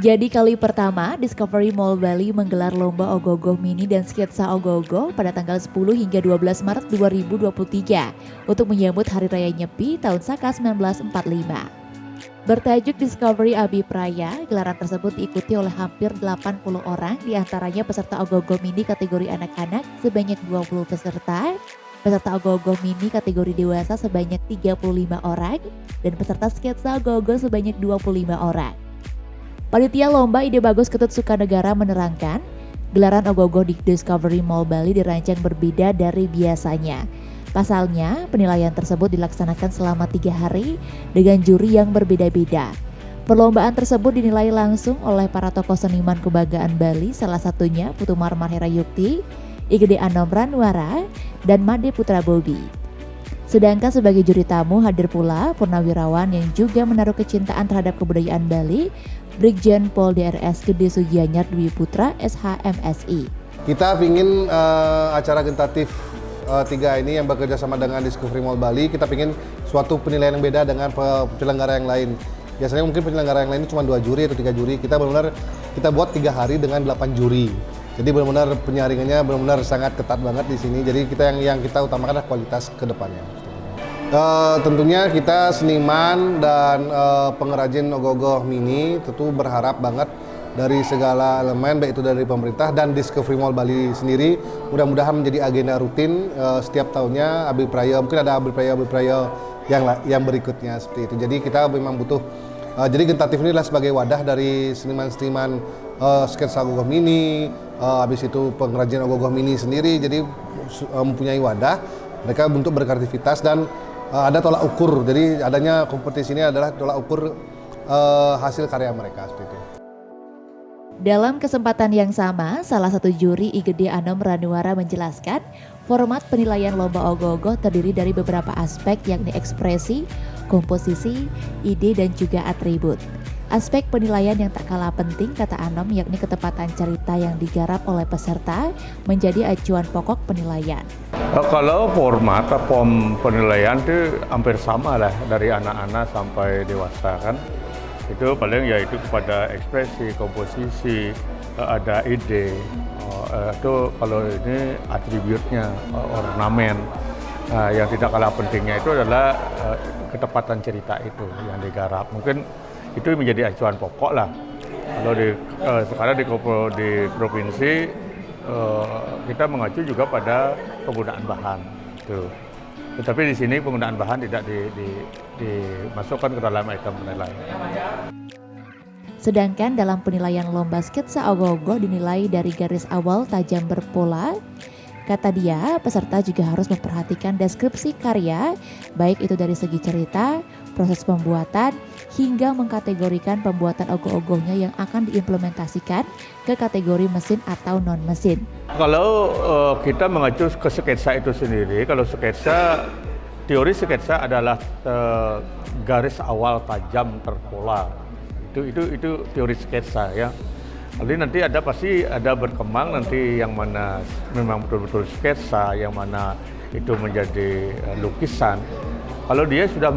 Jadi kali pertama, Discovery Mall Bali menggelar lomba ogoh-ogoh mini dan sketsa ogoh-ogoh pada tanggal 10 hingga 12 Maret 2023 untuk menyambut Hari Raya Nyepi tahun Saka 1945. Bertajuk Discovery Abipraya, gelaran tersebut diikuti oleh hampir 80 orang, diantaranya peserta ogoh-ogoh mini kategori anak-anak sebanyak 20 peserta, peserta ogoh-ogoh mini kategori dewasa sebanyak 35 orang, dan peserta sketsa ogoh-ogoh sebanyak 25 orang. Panitia Lomba Ide Bagus Ketut Sukanegara menerangkan, gelaran ogoh-ogoh di Discovery Mall Bali dirancang berbeda dari biasanya. Pasalnya, penilaian tersebut dilaksanakan selama 3 hari dengan juri yang berbeda-beda. Perlombaan tersebut dinilai langsung oleh para tokoh seniman kebanggaan Bali, salah satunya Putu Marmar Herayukti, Igede Anom Ranwara, dan Made Putra Bobi. Sedangkan sebagai juri tamu hadir pula purnawirawan yang juga menaruh kecintaan terhadap kebudayaan Bali, Brigjen Pol DRS Gede Sugianyar Dwi Putra SHMSI. Kita ingin acara gentatif 3 ini yang bekerja sama dengan Discovery Mall Bali, kita ingin suatu penilaian yang beda dengan penyelenggara yang lain. Biasanya mungkin penyelenggara yang lain cuma 2 juri atau 3 juri, kita benar-benar kita buat 3 hari dengan 8 juri. Jadi benar-benar penyaringannya benar-benar sangat ketat banget di sini. Jadi kita yang kita utamakan adalah kualitas ke depannya. Tentunya kita seniman dan pengrajin ogoh-ogoh mini tentu berharap banget dari segala elemen, baik itu dari pemerintah dan Discovery Mall Bali sendiri, mudah-mudahan menjadi agenda rutin setiap tahunnya Abipraya, mungkin ada Abipraya yang berikutnya seperti itu. Jadi kita memang butuh, jadi gentatif ini adalah sebagai wadah dari seniman-seniman sketsa ogoh-ogoh mini, habis itu pengrajin ogoh-ogoh mini sendiri, jadi mempunyai wadah mereka untuk berkreativitas dan ada tolak ukur. Jadi adanya kompetisi ini adalah tolak ukur hasil karya mereka seperti itu. Dalam kesempatan yang sama, salah satu juri Igede Anom Ranwara menjelaskan, format penilaian lomba ogoh-ogoh terdiri dari beberapa aspek yakni ekspresi, komposisi, ide, dan juga atribut. Aspek penilaian yang tak kalah penting, kata Anom, yakni ketepatan cerita yang digarap oleh peserta menjadi acuan pokok penilaian. Kalau format penilaian itu hampir sama lah dari anak-anak sampai dewasa kan. Itu paling yaitu kepada ekspresi, komposisi, ada ide, itu kalau ini atributnya, ornamen. Yang tidak kalah pentingnya itu adalah ketepatan cerita itu yang digarap. Mungkin itu menjadi acuan pokok lah. Kalau sekarang di provinsi kita mengacu juga pada penggunaan bahan. Tuh. Tetapi di sini penggunaan bahan tidak dimasukkan ke dalam item penilaian. Sedangkan dalam penilaian lomba sketsa ogoh-ogoh dinilai dari garis awal tajam berpola. Kata dia, peserta juga harus memperhatikan deskripsi karya, baik itu dari segi cerita, proses pembuatan, hingga mengkategorikan pembuatan ogoh-ogohnya yang akan diimplementasikan ke kategori mesin atau non-mesin. Kalau kita mengacu ke sketsa itu sendiri, kalau sketsa, teori sketsa adalah garis awal tajam terpola. Itu teori sketsa ya. Nanti pasti ada berkembang nanti yang mana memang betul-betul sketsa, yang mana itu menjadi lukisan. Kalau dia sudah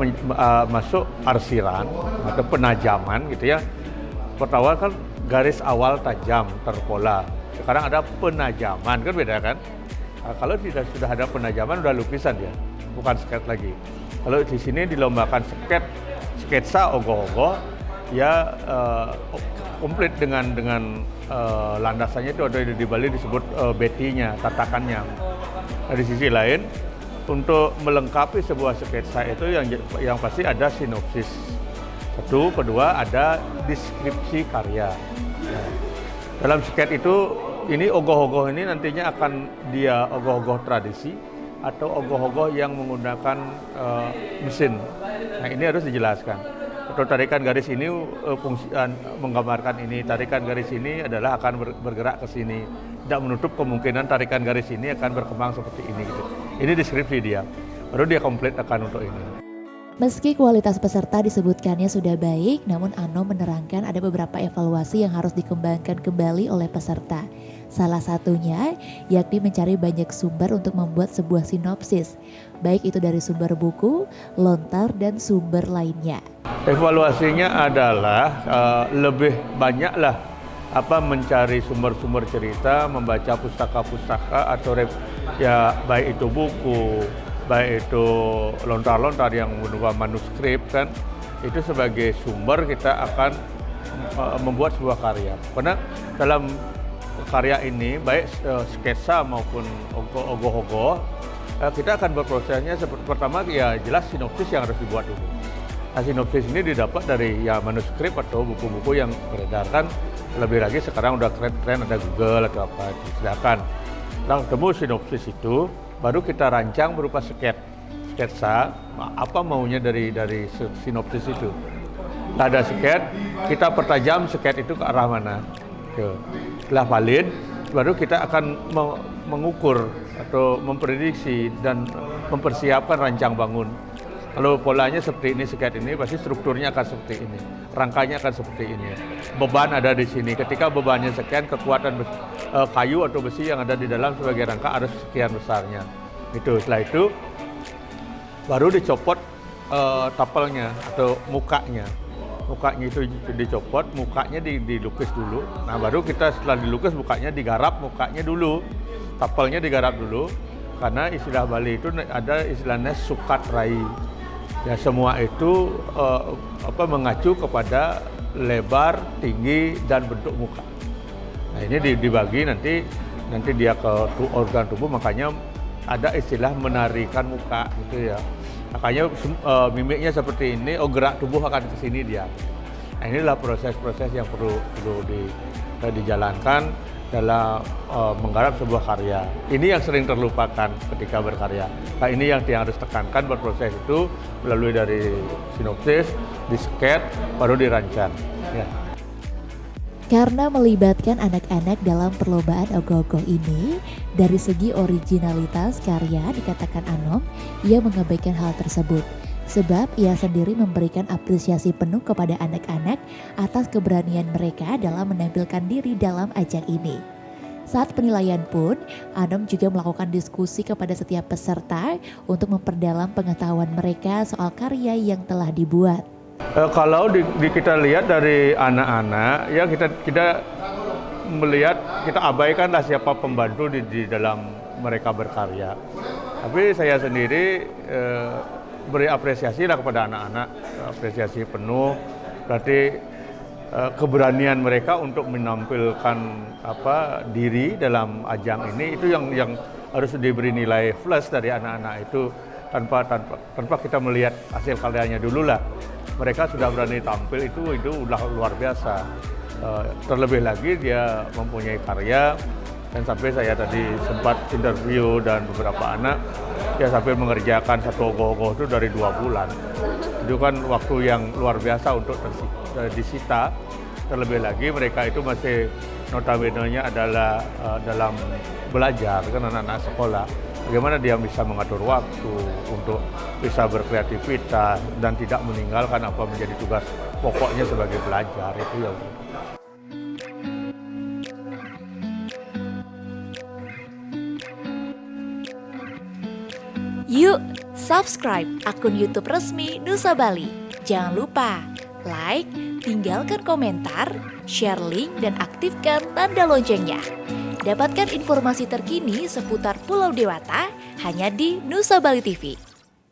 masuk arsiran atau penajaman gitu ya, pertama kan garis awal tajam terpola. Sekarang ada penajaman, kan beda kan? Kalau sudah ada penajaman udah lukisan ya, bukan sketsa lagi. Kalau di sini dilombakan sketsa ogoh-ogoh ya komplit dengan landasannya itu ada di Bali disebut betinya, tatakannya. Nah, di sisi lain untuk melengkapi sebuah sketsa itu yang pasti ada sinopsis. Satu, kedua ada deskripsi karya. Nah, dalam sketsa itu ini ogoh-ogoh ini nantinya akan dia ogoh-ogoh tradisi atau ogoh-ogoh yang menggunakan mesin. Nah, ini harus dijelaskan. Atau tarikan garis ini fungsi menggambarkan ini, tarikan garis ini adalah akan bergerak ke sini. Tidak menutup kemungkinan tarikan garis ini akan berkembang seperti ini. Gitu. Ini deskripsi dia, baru dia komplit akan untuk ini. Meski kualitas peserta disebutkannya sudah baik, namun Anom menerangkan ada beberapa evaluasi yang harus dikembangkan kembali oleh peserta. Salah satunya yakni mencari banyak sumber untuk membuat sebuah sinopsis, baik itu dari sumber buku, lontar, dan sumber lainnya. Evaluasinya adalah lebih banyaklah mencari sumber-sumber cerita, membaca pustaka-pustaka atau ya baik itu buku, baik itu lontar-lontar yang berupa manuskrip kan, itu sebagai sumber kita akan membuat sebuah karya. Karena dalam karya ini baik sketsa maupun ogoh-ogoh, kita akan berprosesnya pertama ya jelas sinopsis yang harus dibuat dulu. Nah, sinopsis ini didapat dari ya manuskrip atau buku-buku yang beredar kan. Lebih lagi sekarang udah keren-keren ada Google atau apa. Sedangkan setelah ketemu sinopsis itu, baru kita rancang berupa sketsa apa maunya dari sinopsis itu. Nah, ada sket, kita pertajam sket itu ke arah mana. Setelah valid, baru kita akan mengukur atau memprediksi dan mempersiapkan rancang bangun. Kalau polanya seperti ini, sket ini, pasti strukturnya akan seperti ini, rangkanya akan seperti ini. Beban ada di sini. Ketika bebannya sekian, kekuatan kayu atau besi yang ada di dalam sebagai rangka harus sekian besarnya. Itu setelah itu baru dicopot tapelnya atau mukanya. Mukanya itu dicopot, mukanya dilukis dulu. Nah, baru kita setelah dilukis mukanya digarap mukanya dulu, tapelnya digarap dulu. Karena istilah Bali itu ada istilahnya sukat rai. Ya, semua itu mengacu kepada lebar, tinggi, dan bentuk muka. Nah, ini dibagi nanti dia ke organ tubuh, makanya ada istilah menarikan muka gitu ya. Makanya mimiknya seperti ini, gerak tubuh akan ke sini dia. Nah, inilah proses-proses yang perlu dijalankan dalam menggarap sebuah karya. Ini yang sering terlupakan ketika berkarya. Nah, ini yang harus tekankan berproses itu melalui dari sinopsis, disket, baru dirancang. Ya. Karena melibatkan anak-anak dalam perlombaan ogoh-ogoh ini, dari segi originalitas karya dikatakan Anom, ia mengabaikan hal tersebut. Sebab ia sendiri memberikan apresiasi penuh kepada anak-anak atas keberanian mereka dalam menampilkan diri dalam ajang ini. Saat penilaian pun, Anom juga melakukan diskusi kepada setiap peserta untuk memperdalam pengetahuan mereka soal karya yang telah dibuat. Kalau kita lihat dari anak-anak, ya kita melihat, kita abaikanlah siapa pembantu di dalam mereka berkarya. Tapi saya sendiri beri apresiasi lah kepada anak-anak, apresiasi penuh. Berarti keberanian mereka untuk menampilkan diri dalam ajang ini itu yang harus diberi nilai plus dari anak-anak itu tanpa kita melihat hasil karyanya dulu lah. Mereka sudah berani tampil itu udah luar biasa. Terlebih lagi dia mempunyai karya, dan sampai saya tadi sempat interview dan beberapa anak ya sampai mengerjakan satu ogoh-ogoh itu dari 2 bulan. Itu kan waktu yang luar biasa untuk disita. Terlebih lagi mereka itu masih notabene-nya adalah dalam belajar, kan anak-anak sekolah. Bagaimana dia bisa mengatur waktu untuk bisa berkreativitas dan tidak meninggalkan apa menjadi tugas pokoknya sebagai pelajar itu ya. Yuk, subscribe akun YouTube resmi Nusa Bali. Jangan lupa like, tinggalkan komentar, share link, dan aktifkan tanda loncengnya. Dapatkan informasi terkini seputar Pulau Dewata hanya di Nusa Bali TV.